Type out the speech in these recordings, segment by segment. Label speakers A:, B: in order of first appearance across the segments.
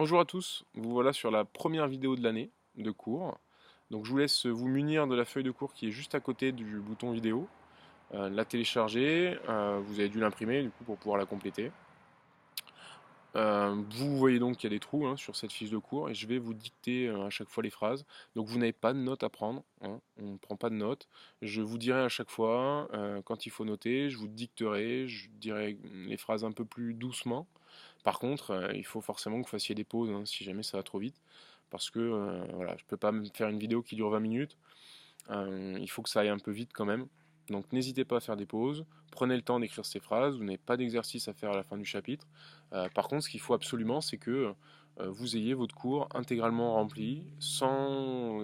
A: Bonjour à tous, vous voilà sur la première vidéo de l'année de cours. Donc je vous laisse vous munir de la feuille de cours qui est juste à côté du bouton vidéo, la télécharger, vous avez dû l'imprimer du coup pour pouvoir la compléter. Vous voyez donc qu'il y a des trous sur cette fiche de cours et je vais vous dicter à chaque fois les phrases. Donc vous n'avez pas de notes à prendre, on ne prend pas de notes. Je vous dirai à chaque fois quand il faut noter, je vous dicterai, je dirai les phrases un peu plus doucement. Par contre, il faut forcément que vous fassiez des pauses si jamais ça va trop vite. Parce que voilà, je ne peux pas me faire une vidéo qui dure 20 minutes. Il faut que ça aille un peu vite quand même. Donc n'hésitez pas à faire des pauses, prenez le temps d'écrire ces phrases, vous n'avez pas d'exercice à faire à la fin du chapitre. Par contre, ce qu'il faut absolument, c'est que vous ayez votre cours intégralement rempli, sans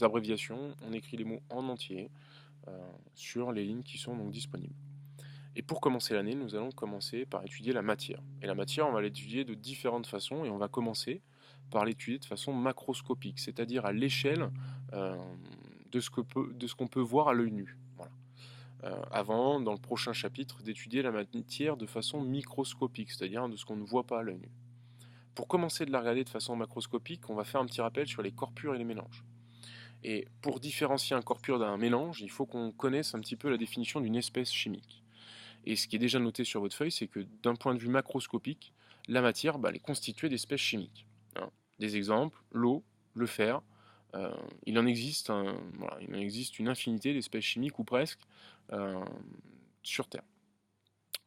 A: abréviation. On écrit les mots en entier sur les lignes qui sont donc disponibles. Et pour commencer l'année, nous allons commencer par étudier la matière. Et la matière, on va l'étudier de différentes façons, et on va commencer par l'étudier de façon macroscopique, c'est-à-dire à l'échelle euh, de ce qu'on peut voir à l'œil nu. Voilà. Avant, dans le prochain chapitre, d'étudier la matière de façon microscopique, c'est-à-dire de ce qu'on ne voit pas à l'œil nu. Pour commencer de la regarder de façon macroscopique, on va faire un petit rappel sur les corpures et les mélanges. Et pour différencier un corpure d'un mélange, il faut qu'on connaisse un petit peu la définition d'une espèce chimique. Et ce qui est déjà noté sur votre feuille, c'est que d'un point de vue macroscopique, la matière, elle est constituée d'espèces chimiques. Hein. Des exemples, l'eau, le fer. euh, il en existe une infinité d'espèces chimiques, ou presque, euh, sur Terre.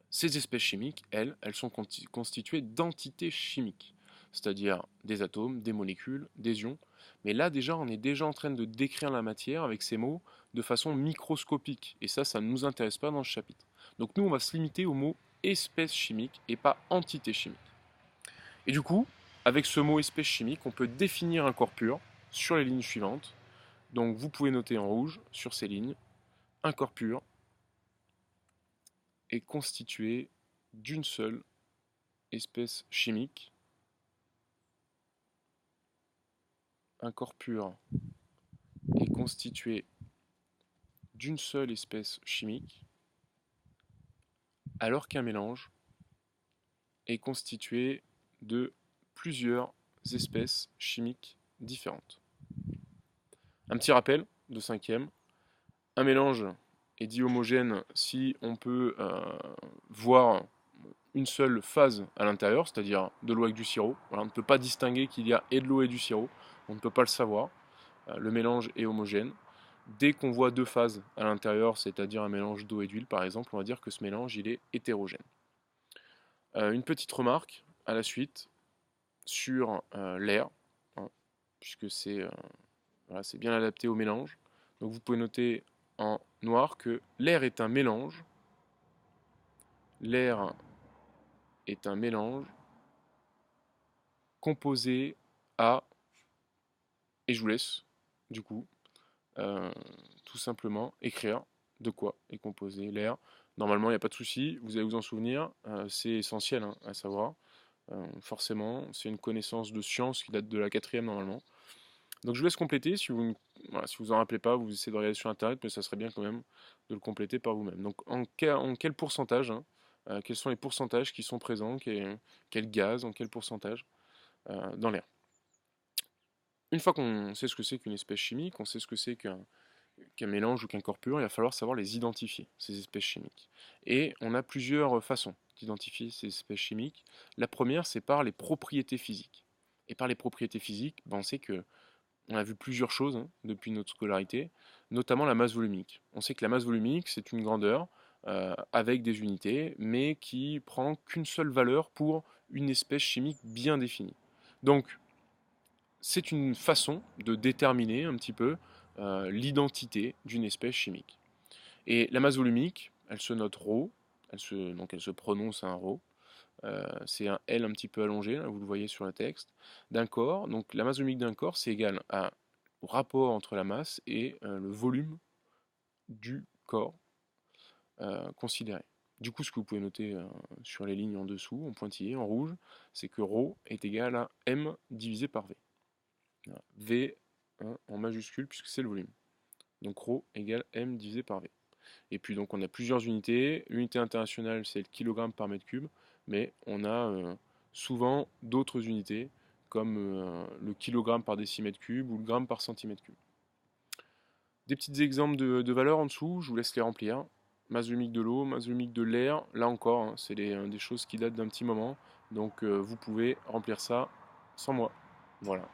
A: Ces espèces chimiques, elles sont constituées d'entités chimiques, c'est-à-dire des atomes, des molécules, des ions. Mais là, déjà, on est déjà en train de décrire la matière avec ces mots de façon microscopique. Et ça ne nous intéresse pas dans ce chapitre. Donc nous, on va se limiter au mot espèce chimique et pas entité chimique. Et du coup, avec ce mot espèce chimique, on peut définir un corps pur sur les lignes suivantes. Donc vous pouvez noter en rouge sur ces lignes, un corps pur est constitué d'une seule espèce chimique. Un corps pur est constitué d'une seule espèce chimique, alors qu'un mélange est constitué de plusieurs espèces chimiques différentes. Un petit rappel de cinquième, un mélange est dit homogène si on peut voir une seule phase à l'intérieur, c'est-à-dire de l'eau avec du sirop. Voilà, on ne peut pas distinguer qu'il y a et de l'eau et du sirop, on ne peut pas le savoir. Le mélange est homogène. Dès qu'on voit deux phases à l'intérieur, c'est-à-dire un mélange d'eau et d'huile par exemple, on va dire que ce mélange il est hétérogène. Une petite remarque à la suite sur l'air, hein, puisque voilà, c'est bien adapté au mélange. Donc vous pouvez noter en noir que l'air est un mélange. L'air est un mélange composé à, et je vous laisse du coup euh, tout simplement écrire de quoi est composé l'air. Normalement, il n'y a pas de souci, vous allez vous en souvenir, c'est essentiel à savoir. Forcément, c'est une connaissance de science qui date de la quatrième normalement. Donc je vous laisse compléter, si vous voilà, si vous en rappelez pas, vous essayez de regarder sur internet, mais ça serait bien quand même de le compléter par vous-même. Donc en quel pourcentage, quels sont les pourcentages qui sont présents, quel gaz, en quel pourcentage dans l'air. Une fois qu'on sait ce que c'est qu'une espèce chimique, on sait ce que c'est qu'un mélange ou qu'un corps pur, il va falloir savoir les identifier, ces espèces chimiques. Et on a plusieurs façons d'identifier ces espèces chimiques. La première, c'est par les propriétés physiques. Et par les propriétés physiques, on sait que on a vu plusieurs choses depuis notre scolarité, notamment la masse volumique. On sait que la masse volumique, c'est une grandeur avec des unités, mais qui prend qu'une seule valeur pour une espèce chimique bien définie. Donc, c'est une façon de déterminer un petit peu l'identité d'une espèce chimique. Et la masse volumique, elle se note ρ, donc elle se prononce un ρ, c'est un L un petit peu allongé, là, vous le voyez sur le texte, d'un corps. Donc la masse volumique d'un corps, c'est égal au rapport entre la masse et le volume du corps considéré. Du coup, ce que vous pouvez noter sur les lignes en dessous, en pointillé, en rouge, c'est que ρ est égal à m divisé par v. Voilà. V en majuscule puisque c'est le volume. Donc ρ égale m divisé par v. Et puis donc on a plusieurs unités. L'unité internationale c'est le kilogramme par mètre cube, mais on a souvent d'autres unités comme le kilogramme par décimètre cube ou le gramme par centimètre cube. Des petits exemples de valeurs en dessous, je vous laisse les remplir. Masse volumique de l'eau, masse volumique de l'air, là encore, hein, c'est des choses qui datent d'un petit moment, donc vous pouvez remplir ça sans moi. Voilà.